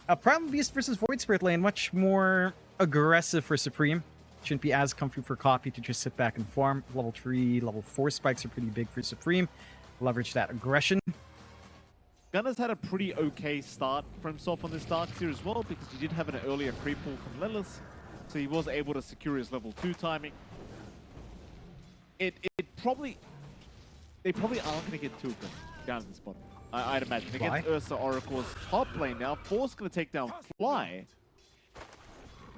A Primal Beast versus Void Spirit lane, much more aggressive for Supreme. Shouldn't be as comfy for Copy to just sit back and farm. Level 3, level 4 spikes are pretty big for Supreme. Leverage that aggression. Gunner's had a pretty okay start for himself on this Dark Seer as well, because he did have an earlier creep pull from Lilith, so he was able to secure his level 2 timing. They probably aren't going to get too aggressive down at this bottom. I'd imagine. Fly? Against Ursa Oracle's top lane now, Force going to take down Fly.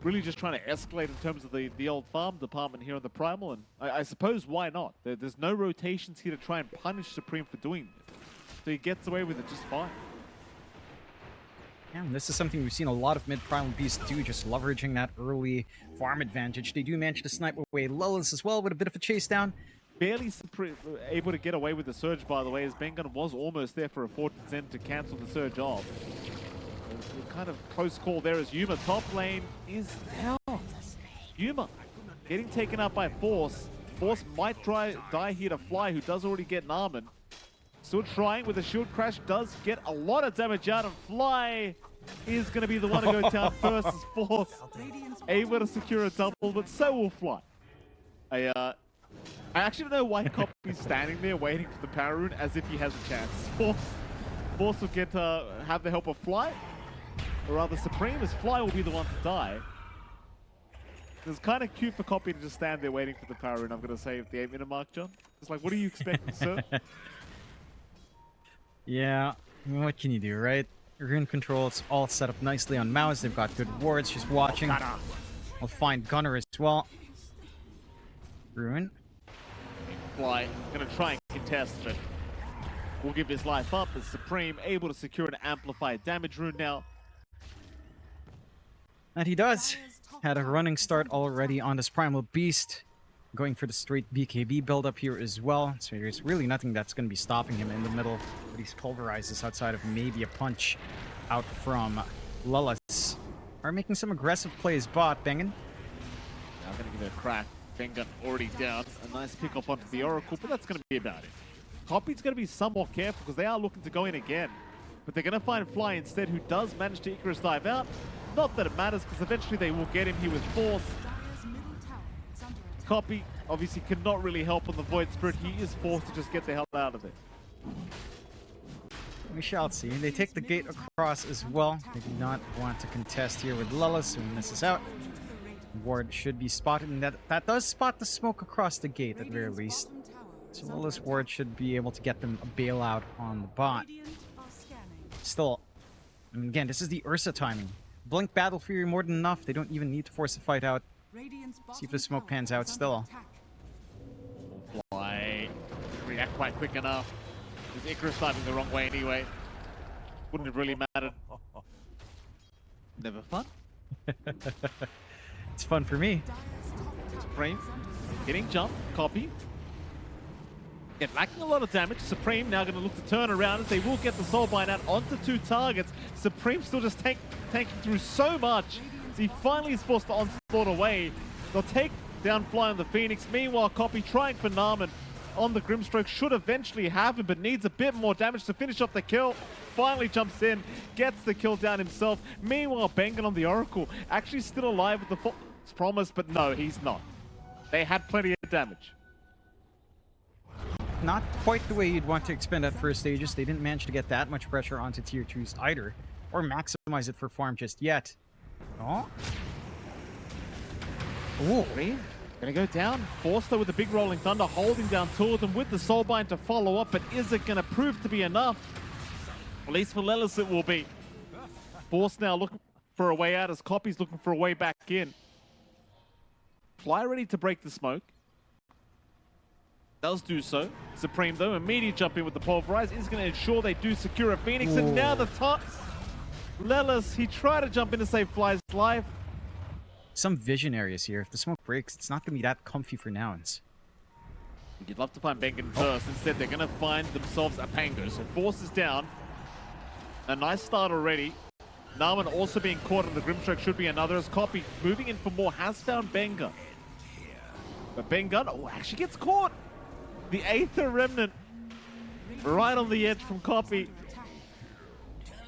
Really just trying to escalate in terms of the old farm department here on the Primal, and I suppose why not? There's no rotations here to try and punish Supreme for doing this. So he gets away with it just fine. Yeah, and this is something we've seen a lot of mid-Primal Beasts do, just leveraging that early farm advantage. They do manage to snipe away Lilith as well with a bit of a chase down. Barely able to get away with the Surge, by the way, as Bengun was almost there for a Fortune's End to cancel the Surge off. A kind of close call there as Yuma top lane is down. Yuma getting taken out by Force. Force might die here to Fly, who does already get Narman. Still trying with a shield crash, does get a lot of damage out, and Fly is going to be the one to go down first as Force able to secure a double, but so will Fly. I actually don't know why Copy's standing there waiting for the power rune as if he has a chance. Force will get have the help of Fly, or rather Supreme, as Fly will be the one to die. It's kind of cute for Copy to just stand there waiting for the power rune, I'm going to say, at the 8-minute mark, John. It's like, what do you expect, sir? Yeah, I mean, what can you do, right? Rune control, it's all set up nicely on MOUZ. They've got good wards, just watching. We'll find Gunner as well. Rune. Fly gonna try and contest, but will give his life up as Supreme able to secure an amplified damage rune now. And he does. Had a running start already on this Primal Beast. Going for the straight BKB build up here as well. So there's really nothing that's going to be stopping him in the middle. But he's pulverizes outside of maybe a punch out from Lilith. Are making some aggressive plays, bot Bengun. Now gonna give it a crack. Bengun already down. A nice pick up onto the Oracle, but that's gonna be about it. Copy's gonna be somewhat careful because they are looking to go in again. But they're gonna find Fly instead, who does manage to Icarus dive out. Not that it matters, because eventually they will get him here with Force. Copy obviously cannot really help on the Void Spirit. He is forced to just get the hell out of it. We shall see. They take the gate across as well. They do not want to contest here with Lilith, so he misses out. Ward should be spotted, and that does spot the smoke across the gate at the very least. So Lilith's ward should be able to get them a bailout on the bot. Still, I mean, again, this is the Ursa timing. Blink Battle Fury more than enough. They don't even need to force a fight out. See if the smoke pans out still. Fly react quite quick enough. Is Icarus diving the wrong way anyway? Wouldn't have really mattered. Never fun. It's fun for me. Supreme getting jumped. Copy. Yet lacking a lot of damage. Supreme now going to look to turn around as they will get the Soulbind out onto 2 targets. Supreme still just tanking through so much. So he finally is forced to onslaught away. They'll take down Fly on the Phoenix. Meanwhile, Copy trying for Narman on the Grimstroke. Should eventually have him, but needs a bit more damage to finish off the kill. Finally jumps in, gets the kill down himself. Meanwhile, Bengun on the Oracle, actually still alive with the false promise, but no, he's not. They had plenty of damage. Not quite the way you'd want to expend at first stages. They didn't manage to get that much pressure onto tier 2s either, or maximize it for farm just yet. Oh. Ooh. Gonna go down. Forster with the big rolling thunder, holding down 2 of them with the Soulbind to follow up, but is it gonna prove to be enough? At least for Lelis it will be. Force now looking for a way out as Copy's looking for a way back in. Fly ready to break the smoke. Does do so. Supreme though, immediate jump in with the Pulverize is going to ensure they do secure a Phoenix. Ooh. And now the top. Lelis, he tried to jump in to save Fly's life. Some vision areas here. If the smoke breaks, it's not going to be that comfy for nouns. You'd love to find Bengun first. Instead, they're going to find themselves a Pango. So Force is down. A nice start already. Narman also being caught on the Grimstroke should be another, as Copy moving in for more has found Bengun. But Bengun actually gets caught. The Aether Remnant right on the edge from Copy.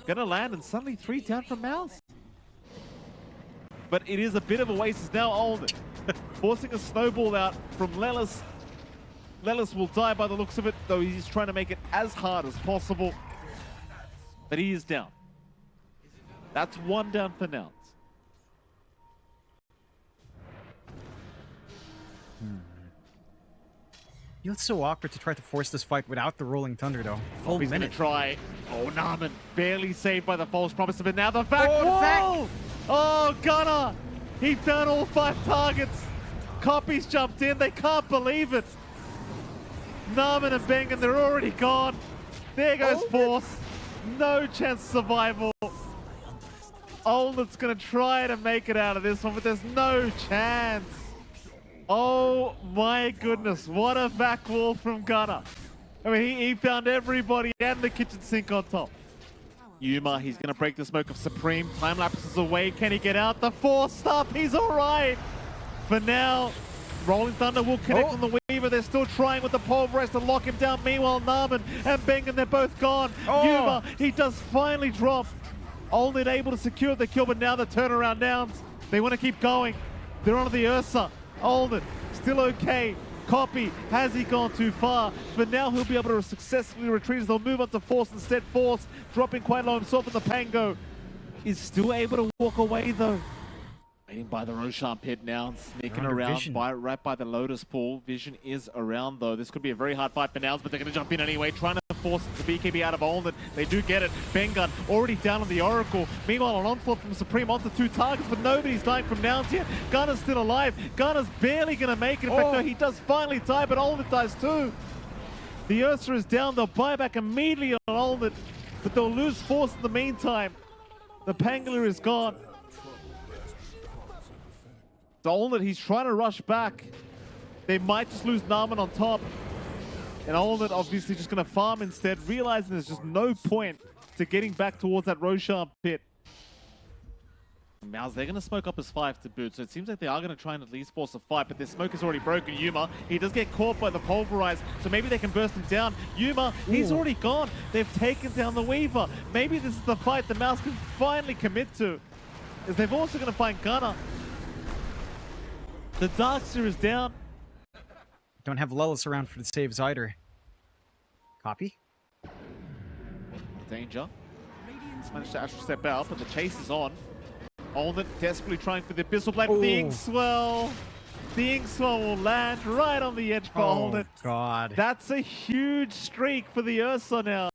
Gonna land and suddenly 3 down from MOUZ. But it is a bit of a waste. It's now Olden. Forcing a snowball out from Lelis. Lelis will die by the looks of it, though he's trying to make it as hard as possible. But he is down. That's 1 down for nouns. Feels so awkward to try to force this fight without the Rolling Thunder, though. Full He's minute. gonna try. Oh, Naaman barely saved by the false promise, but now the vac. Oh, the vac! Whoa! Oh, Gunnar! He found all 5 targets. Copies jumped in. They can't believe it. Naaman and Bengen, they're already gone. There goes Force. No chance of survival. Olden's gonna try to make it out of this one, but there's no chance. Oh my goodness, what a vac wall from Gunnar. I mean, he found everybody and the kitchen sink on top. Yuma, he's going to break the smoke of Supreme. Time lapses away. Can he get out? The Force stop. He's all right. For now, Rolling Thunder will connect on the Weaver. They're still trying with the Pulverize to lock him down. Meanwhile, Naaman and Bengen, they're both gone. Yuma, he does finally drop. Only able to secure the kill, but now the turnaround nouns. They want to keep going. They're on the Ursa. Olden, still okay. Copy, has he gone too far? For now, he'll be able to successfully retreat as they'll move on to Force instead. Force dropping quite low himself in the Pango. Is still able to walk away though. Waiting by the Roshan pit now, sneaking around right by the Lotus pool. Vision is around though. This could be a very hard fight for Nouns, but they're going to jump in anyway, trying to force the BKB out of Olden. They do get it. Bengun already down on the Oracle. Meanwhile, an onslaught from Supreme onto 2 targets, but nobody's dying from Nouns yet. Gunner's still alive. Gunner's barely going to make it. In fact, no, he does finally die, but Olden dies too. The Ursa is down. They'll buy back immediately on Olden, but they'll lose Force in the meantime. The Pangolin is gone. Olden, he's trying to rush back. They might just lose Naaman on top. And Olden obviously just going to farm instead, realizing there's just no point to getting back towards that Roshan pit. MOUZ, they're going to smoke up his 5 to boot, so it seems like they are going to try and at least force a fight, but their smoke is already broken. Yuma, he does get caught by the Pulverize, so maybe they can burst him down. Yuma, he's already gone. They've taken down the Weaver. Maybe this is the fight the MOUZ can finally commit to, as they've also going to find Gunner. The Darkseer is down. Don't have Lullis around for the saves either. Copy. Danger. He's managed to actually step out, but the chase is on. Olden desperately trying for the Abyssal Blade. The Inkswell. The Inkswell will land right on the edge for Olden. Oh, God. That's a huge streak for the Ursa now.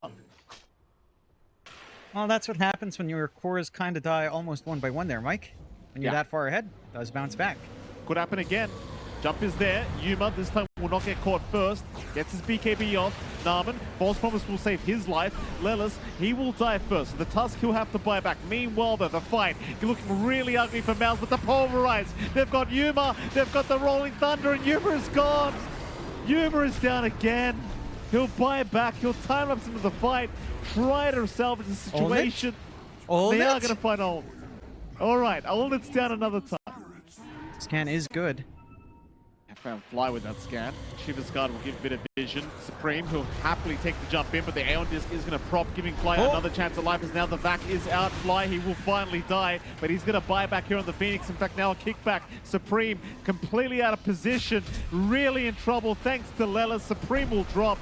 Well, that's what happens when your cores kind of die almost 1 by 1 there, Mike. When you're that far ahead, does bounce back. Could happen again. Jump is there. Yuma this time will not get caught first. Gets his BKB off. Naaman, false promise will save his life. Lelis, he will die first. The Tusk he'll have to buy back. Meanwhile though, the fight looking really ugly for MOUZ, but the Pulverize. They've got Yuma, they've got the Rolling Thunder, and Yuma is gone. Yuma is down again. He'll buy back. He'll time lapse into the fight. Try to salvage the situation. They are going to find Olden. All right, Olden's down another time. Scan is good. Found fly with that scan. Shiva's Guard will give a bit of vision. Supreme, who'll happily take the jump in, but the Aeon Disc is going to prop, giving Fly another chance at life, as now the Vac is out. Fly, he will finally die, but he's going to buy back here on the Phoenix. In fact, now a kickback. Supreme, completely out of position, really in trouble, thanks to Lelis. Supreme will drop.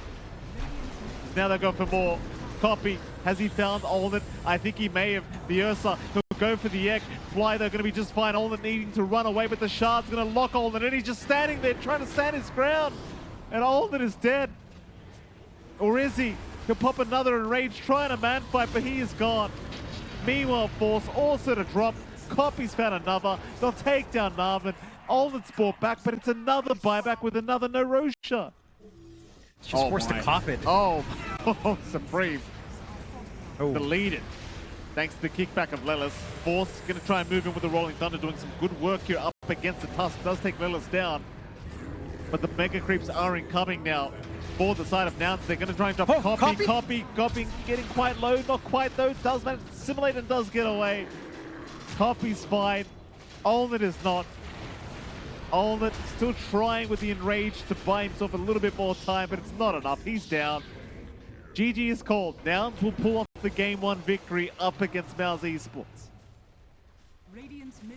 Now they go for more. Copy. Has he found Olden? I think he may have. The Ursa, he'll go for the egg. Fly, they're going to be just fine. Olden needing to run away, but the Shard's going to lock Olden, and he's just standing there trying to stand his ground. And Olden is dead. Or is he? He'll pop another Enrage, trying a man fight, but he is gone. Meanwhile, Force also to drop. Copy's found another. They'll take down Naaman. Olden's brought back, but it's another buyback with another no Rosha. Just forced to cop it. Oh, Supreme. Deleted. Thanks to the kickback of Lelis. Force going to try and move in with the Rolling Thunder, doing some good work here up against the Tusk. Does take Lelis down. But the Mega Creeps are incoming now for the side of Nouns. They're going to try and drop Copy, getting quite low. Not quite though. Does manage to simulate and does get away. Copy's fine. Olden is not. Olden still trying with the Enrage to buy himself a little bit more time, but it's not enough. He's down. GG is called. Nouns will pull off the Game 1 victory up against MOUZ Esports.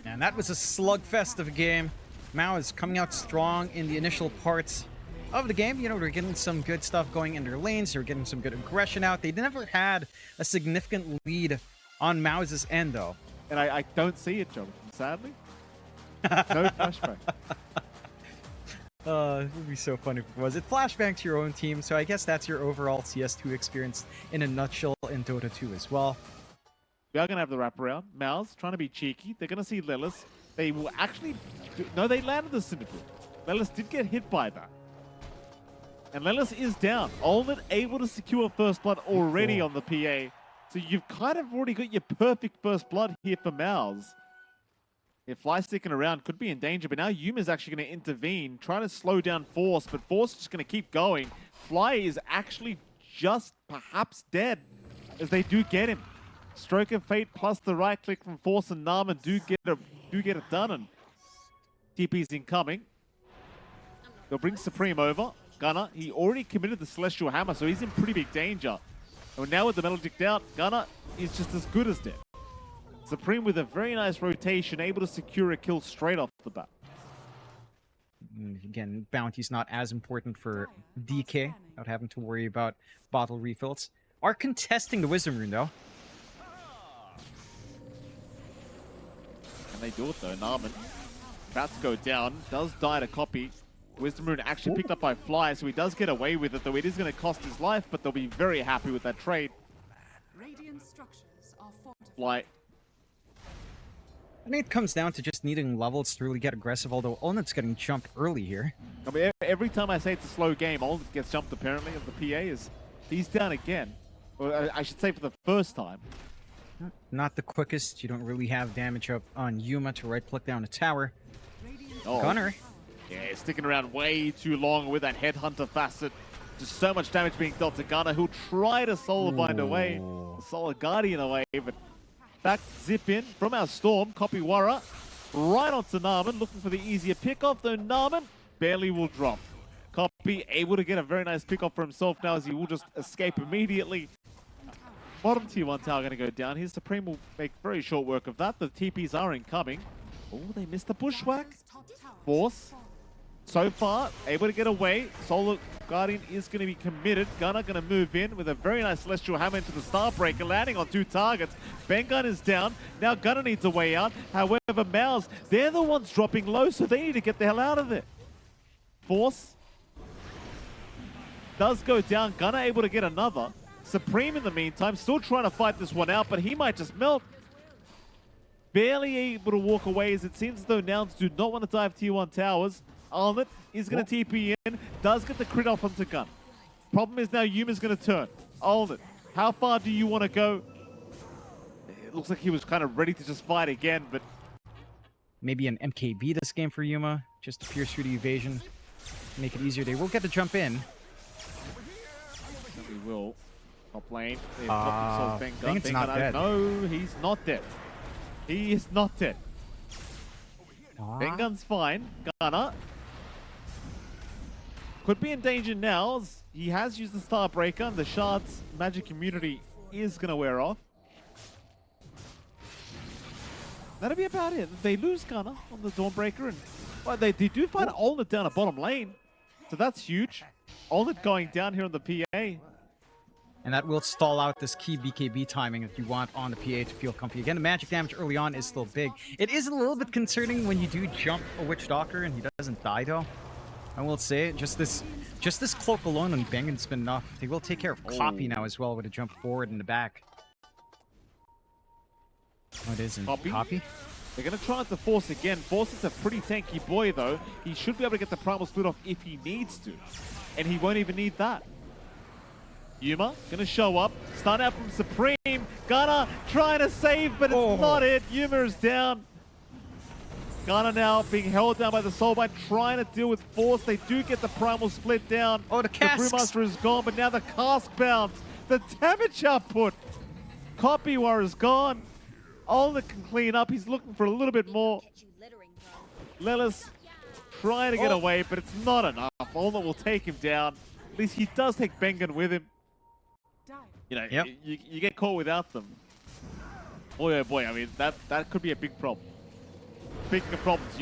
And that was a slugfest of a game. MOUZ coming out strong in the initial parts of the game. You know, they're getting some good stuff going in their lanes. They're getting some good aggression out. They never had a significant lead on MOUZ's end, though. And I don't see it, Jonathan, sadly. No flashback. It would be so funny if it was. It flashbacks to your own team, so I guess that's your overall CS2 experience in a nutshell in Dota 2 as well. We are going to have the wraparound. MOUZ trying to be cheeky. They're going to see Lilith. They will actually... No, they landed the Syndicate. Lilith did get hit by that. And Lilith is down. Ultimate able to secure first blood already on the PA. So you've kind of already got your perfect first blood here for MOUZ. If Fly sticking around, could be in danger, but now Yuma's actually going to intervene, trying to slow down Force, but Force is just going to keep going. Fly is actually just perhaps dead as they do get him. Stroke of Fate plus the right click from Force and Narman do get it done, and TP's incoming. They'll bring Supreme over. Gunner, he already committed the Celestial Hammer, so he's in pretty big danger. And now with the Metal Dicked out, Gunner is just as good as dead. Supreme with a very nice rotation, able to secure a kill straight off the bat. Again, Bounty's not as important for DK, without having to worry about bottle refills. Are contesting the Wisdom Rune, though. And they do it, though. Narman about to go down, does die to copy. Wisdom Rune actually picked up by Fly, so he does get away with it, though it is going to cost his life, but they'll be very happy with that trade. Fly. I think it comes down to just needing levels to really get aggressive, although Olnet's getting jumped early here. I mean, every time I say it's a slow game, Olnet gets jumped apparently, and the PA he's down again. Or I should say for the first time. Not the quickest. You don't really have damage up on Yuma to right-click down a tower. Oh. Gunner. Yeah, sticking around way too long with that Headhunter facet. Just so much damage being dealt to Gunner, who'll try to Solar Bind away, Solar Guardian away, but back zip in from our Storm, Kopiwara, right onto Narman, looking for the easier pickoff, though Narman barely will drop. Copy able to get a very nice pickoff for himself now as he will just escape immediately. Bottom tier 1 tower going to go down here. Supreme will make very short work of that. The TPs are incoming. Oh, they missed the bushwhack. Force, so far, able to get away. Solar Guardian is going to be committed. Gunner going to move in with a very nice Celestial Hammer into the Starbreaker, landing on 2 targets. Bengun is down. Now Gunner needs a way out. However, MOUZ, they're the ones dropping low, so they need to get the hell out of there. Force does go down. Gunner able to get another. Supreme in the meantime, still trying to fight this one out, but he might just melt. Barely able to walk away as it seems as though Nouns do not want to dive tier 1 towers. Ultimate is going to TP in, does get the crit off onto Gun. Problem is now Yuma's going to turn. Ultimate, how far do you want to go? It looks like he was kind of ready to just fight again, but... Maybe an MKB this game for Yuma, just to pierce through the evasion. Make it easier. They will get to jump in. We will. Top lane. Bengun's not dead. No, he's not dead. He is not dead. Bengun's fine. Gunner could be in danger now. He has used the Starbreaker, and the Shard's magic immunity is going to wear off. That'll be about it. They lose Gunner on the Dawnbreaker, and well, they do find Olnet down at bottom lane. So that's huge. Olnet going down here on the PA. And that will stall out this key BKB timing that you want on the PA to feel comfy. Again, the magic damage early on is still big. It is a little bit concerning when you do jump a Witch Doctor and he doesn't die, though. I will say, just this cloak alone on Bengun's been enough. They will take care of Copy now as well with a jump forward in the back. Oh, it is in Copy? They're going to try to Force again. Force is a pretty tanky boy, though. He should be able to get the Primal Split off if he needs to. And he won't even need that. Yuma going to show up. Start out from Supreme. Gunner trying to save, but it's not it. Yuma is down. Gunner now being held down by the Soulbind, trying to deal with Force. They do get the Primal Split down. Oh, the casks. The Brewmaster is gone, but now the cask bounce. The damage output. Kopiwara is gone. Olnet can clean up. He's looking for a little bit more. Lelis trying to get away, but it's not enough. Olnet will take him down. At least he does take Bengun with him. You know, Yep. you get caught without them. Boy, oh boy, I mean, that could be a big problem. Speaking of problems,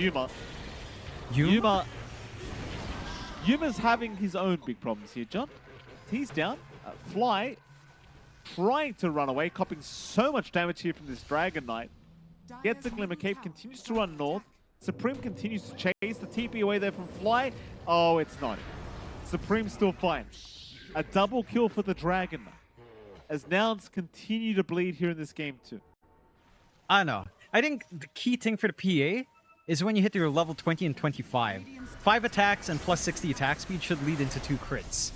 Yuma's having his own big problems here, John. He's down. Fly trying to run away, copying so much damage here from this Dragon Knight. Gets the Glimmer Cape, continues to run north. Supreme continues to chase the TP away there from Fly. Oh, it's not. Supreme still fine. A double kill for the Dragon Knight, as nouns continue to bleed here in this game too. I know. I think the key thing for the PA is when you hit your level 20 and 25. 5 attacks and plus 60 attack speed should lead into 2 crits.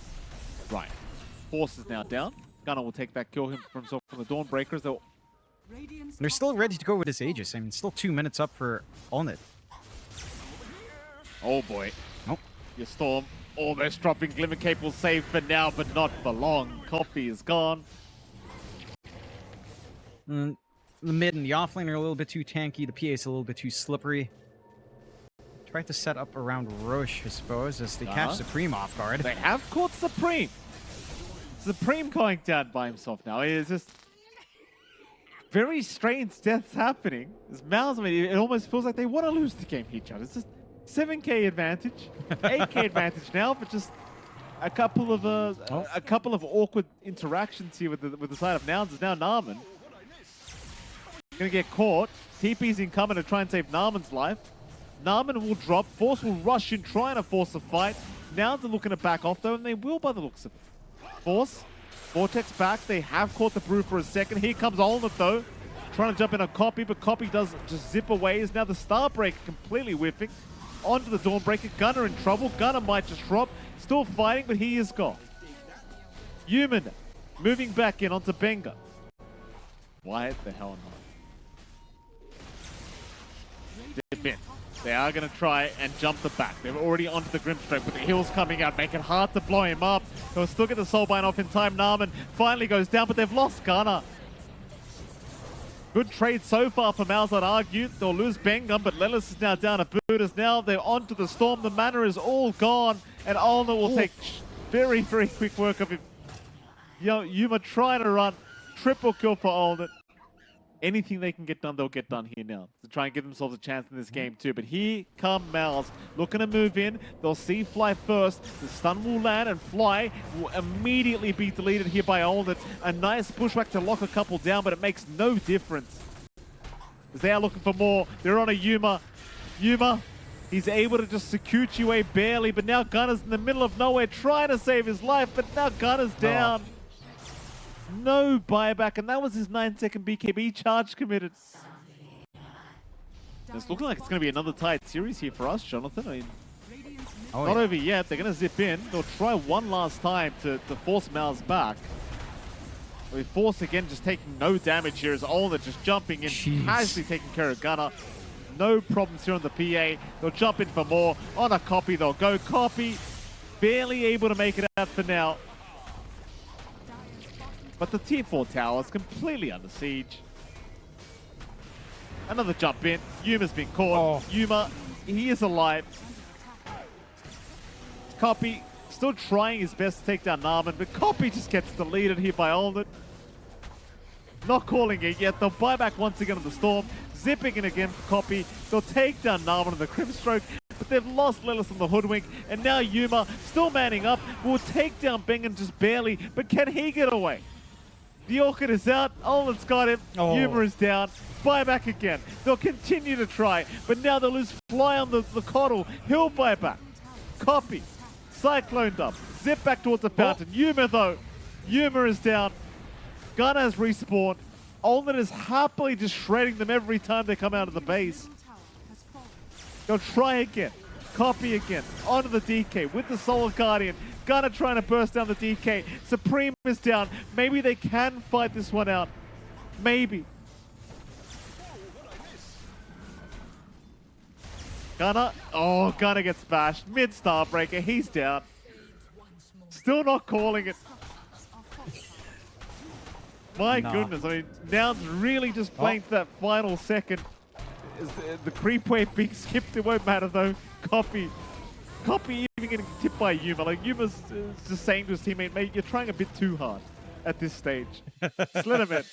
Right. Force is now down. Gunnar will take that kill for himself from the Dawnbreakers. They're still ready to go with this Aegis. I mean, still 2 minutes up for Allnet. Oh boy. Nope. Your Storm almost dropping. Glimmer Cape will save for now, but not for long. Coffee is gone. The mid and the offlane are a little bit too tanky. The PA is a little bit too slippery. Try to set up around Roche, I suppose, as they catch Supreme off guard. They have caught Supreme. Supreme going down by himself now. It is just very strange deaths happening. As MOUZ, I mean, it almost feels like they want to lose the game here, John. It's just 7k advantage, 8k advantage now, but just a couple of awkward interactions here with the side of nouns. Is now Narman gonna get caught. TP's incoming to try and save Narman's life. Narman will drop. Force will rush in, trying to force a fight. Nouns are looking to back off though, and they will by the looks of it. Force, Vortex back. They have caught the Brew for a second. Here comes Allnet though, trying to jump in on Copy, but Copy does just zip away. Is now the Starbreaker completely whiffing onto the Dawnbreaker. Gunnar in trouble. Gunnar might just drop. Still fighting, but he is gone. Human moving back in onto Benga. Why the hell not? Dip in. They are going to try and jump the back. They're already onto the Grimstroke, but the heals coming out make it hard to blow him up. They'll still get the Soulbind off in time. Narman finally goes down, but they've lost Gunnar. Good trade so far for MOUZ, I'd argue. They'll lose Bengum, but Lelis is now down to Buddhas. Now they're onto the Storm. The mana is all gone, and Allnet will take very, very quick work of him. Yo, Yuma trying to run. Triple kill for Allnet. Anything they can get done, they'll get done here now to try and give themselves a chance in this game too. But here come MOUZ, looking to move in. They'll see Fly first. The stun will land, and Fly will immediately be deleted here by Allnet. A nice pushback to lock a couple down, but it makes no difference, as they are looking for more. They're on a Yuma. Yuma, he's able to just Sakuchi away barely, but now Gunner's in the middle of nowhere trying to save his life, but now Gunner's down. No buyback, and that was his 9-second BKB charge committed. It's looking like it's going to be another tight series here for us, Jonathan. I mean, not over yet. They're going to zip in. They'll try one last time to force MOUZ back. We Force again just taking no damage here as Allnet just jumping in, casually taking care of Gunner. No problems here on the PA. They'll jump in for more. On a Copy, they'll go. Copy, barely able to make it out for now. But the tier 4 tower is completely under siege. Another jump in. Yuma's been caught. Yuma, he is alive. Copy, still trying his best to take down Narman, but Copy just gets deleted here by Allnet. Not calling it yet. They'll buy back once again on the Storm. Zipping in again for Copy. They'll take down Narman on the Grimstroke, but they've lost Lelis on the Hoodwink, and now Yuma, still manning up, will take down Bengen just barely, but can he get away? The Orchid is out. Allnet's got him. Yuma is down. Buy back again. They'll continue to try, but now they'll lose Fly on the Coddle. He'll buy back. Copy. Cycloned up. Zip back towards the fountain. Yuma though. Yuma is down. Gunner has respawned. Allnet is happily just shredding them every time they come out of the base. They'll try again. Copy again. Onto the DK with the Solar Guardian. Gunner trying to burst down the DK. Supreme is down. Maybe they can fight this one out. Maybe. Gunner. Oh, Gunner gets bashed. Mid Starbreaker. He's down. Still not calling it. My goodness. I mean, Nouns really just playing for that final second. The creep wave being skipped. It won't matter though. Copy even getting tipped by Yuma. Like, Yuma's just saying to his teammate, mate, you're trying a bit too hard. at this stage. Just let him in.